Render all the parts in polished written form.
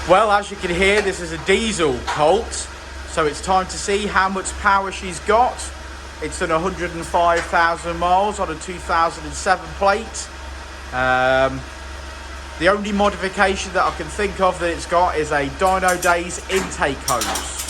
Well, as you can hear, this is a diesel Colt, so it's time to see how much power she's got. It's done 105,000 miles on a 2007 plate. The only modification that I can think of that it's got is a Dynodaze intake hose.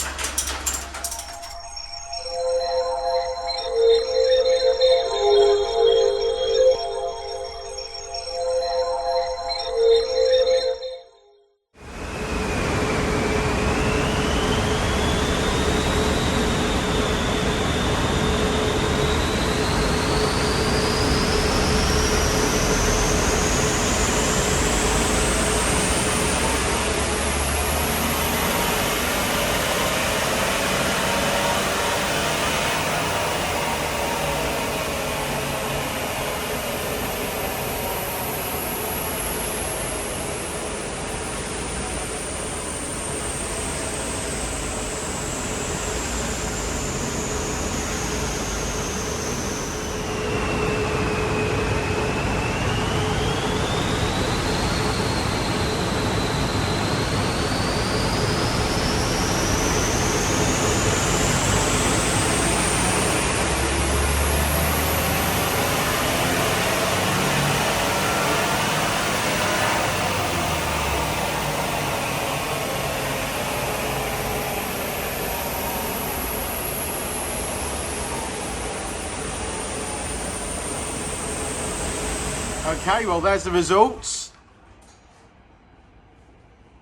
Okay, well there's the results.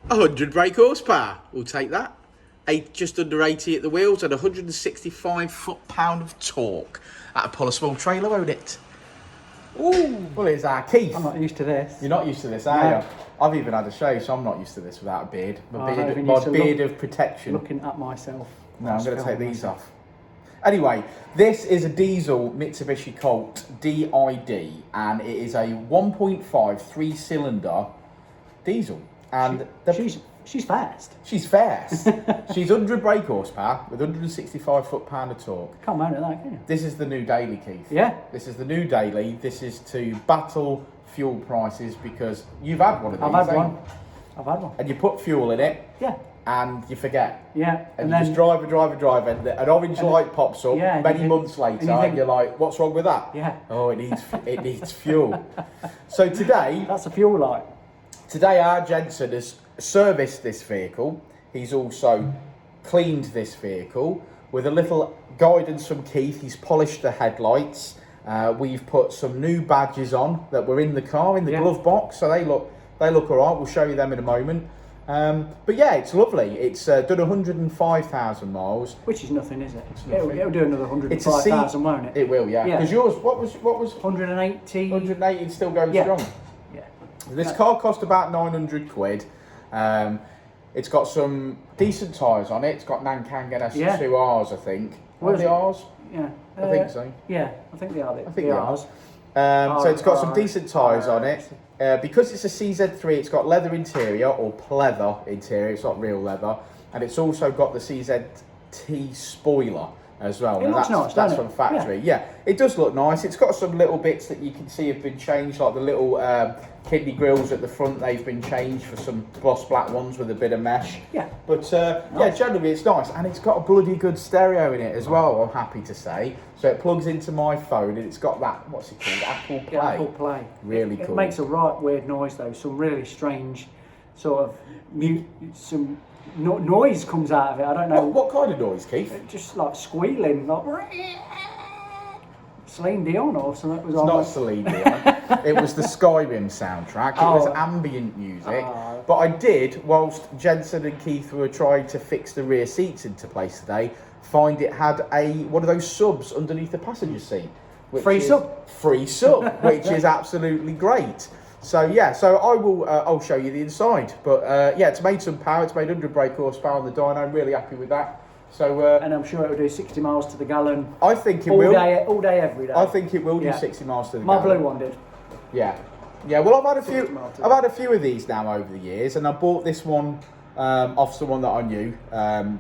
100 brake horsepower, we'll take that. Just under 80 at the wheels and 165 foot-pound of torque. That'd pull a small trailer, won't it? Ooh. Well, it's our Keith. I'm not used to this. You're not used to this, are you? I've even had a shave, so I'm not used to this without a beard. My beard of protection. Looking at myself. No, I'm going to take these off. Anyway, this is a diesel Mitsubishi Colt DID, and it is a 1.5 3-cylinder diesel. And she's fast. She's fast. She's 100 brake horsepower with 165 foot-pound of torque. Can't moan at that, can you? This is the new daily, Keith. Yeah. This is the new daily. This is to battle fuel prices because you've had one of these. I've had one. I've had one. And you put fuel in it. Yeah. And you forget. Yeah. And you just drive and an orange light pops up many months later and you're like, what's wrong with that? Yeah. Oh, it needs fuel. So today... That's a fuel light. Today our Jensen has serviced this vehicle. He's also cleaned this vehicle. With a little guidance from Keith, he's polished the headlights. We've put some new badges on that were in the car, in the glove box. So they look all right. We'll show you them in a moment. But yeah, it's lovely. It's done 105,000 miles. Which is nothing, is it? It'll do another 105,000, won't it? It will, yeah. Because yours, what was 180? 180 still going strong. Yeah. This car cost about 900 quid. It's got some decent tyres on it. It's got Nankang NS2Rs, I think. Are they Rs? Yeah. I think so. Yeah, I think they are. I think they are. So it's got some decent tyres on it. Because it's a CZ3, it's got leather interior, or pleather interior, it's not real leather. And it's also got the CZT spoiler as well. It looks nice, that's from factory. Yeah, it does look nice. It's got some little bits that you can see have been changed, like the little kidney grills at the front, they've been changed for some gloss black ones with a bit of mesh. Yeah. But yeah, generally it's nice. And it's got a bloody good stereo in it as well, I'm happy to say. So it plugs into my phone and it's got that, what's it called? Apple Play. Yeah, Apple Play. Really cool. It makes a right weird noise though, some really strange sort of noise comes out of it. I don't know. What kind of noise, Keith? Just like squealing, like Celine Dion or something. It's not Celine Dion. It was the Skyrim soundtrack. It was ambient music. But I did, whilst Jensen and Keith were trying to fix the rear seats into place today, find it had one of those subs underneath the passenger seat. Free sub, which is absolutely great. So yeah, so I'll show you the inside. But yeah, it's made some power. It's made 100 brake horsepower on the dyno. I'm really happy with that. So and I'm sure it will do 60 miles to the gallon. I think it will. All day, every day. I think it will do 60 miles to the gallon. My blue one did. Yeah. Well, I've had a few of these now over the years, and I bought this one off someone that I knew.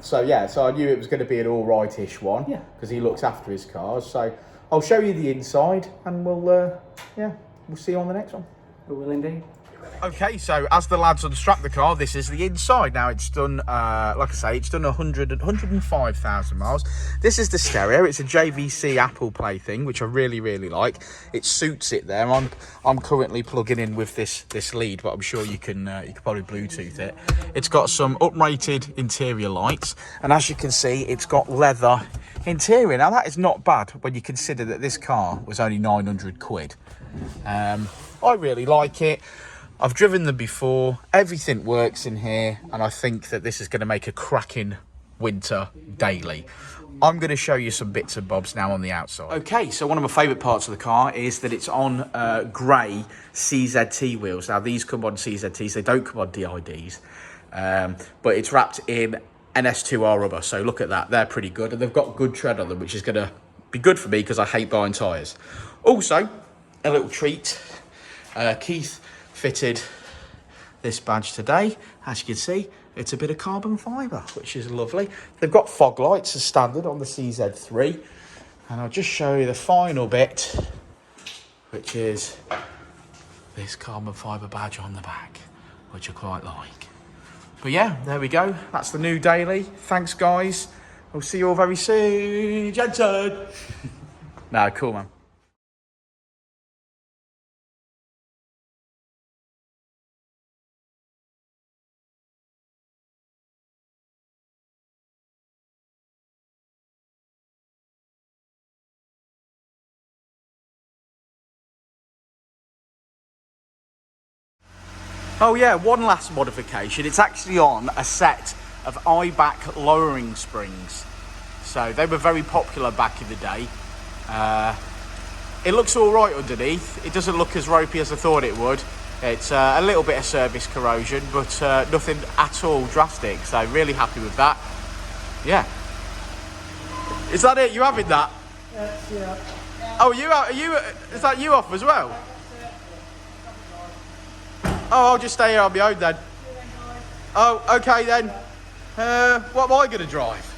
So I knew it was going to be an all right-ish one because he looks after his cars. So I'll show you the inside, and we'll see you on the next one. We will indeed. Okay, so as the lads unstrap the car, this is the inside. Now it's done, like I say, it's done 105,000 miles. This is the stereo. It's a JVC Apple Play thing, which I really, really like. It suits it there. I'm currently plugging in with this lead, but I'm sure you can probably Bluetooth it. It's got some uprated interior lights, and as you can see, it's got leather interior. Now that is not bad when you consider that this car was only 900 quid. I really like it. I've driven them before, everything works in here, and I think that this is going to make a cracking winter daily. I'm going to show you some bits and bobs now on the outside. Okay, so one of my favourite parts of the car is that it's on grey CZT wheels. Now these come on CZTs, they don't come on DIDs, but it's wrapped in NS2R rubber, so look at that, they're pretty good, and they've got good tread on them, which is going to be good for me because I hate buying tyres. Also, a little treat, Keith fitted this badge today. As you can see, it's a bit of carbon fibre, which is lovely. They've got fog lights as standard on the CZ3, and I'll just show you the final bit, which is this carbon fibre badge on the back, which I quite like. But yeah, there we go. That's the new daily. Thanks, guys. We'll see you all very soon. Jensen! No, cool, man. Oh yeah, one last modification. It's actually on a set of eye-back lowering springs. So they were very popular back in the day. It looks all right underneath. It doesn't look as ropey as I thought it would. It's a little bit of surface corrosion, but nothing at all drastic. So really happy with that. Yeah. Is that it? You having that? Yes, yeah. Oh, are you? Is that you off as well? Oh, I'll just stay here on my own then. Oh, okay then. What am I going to drive?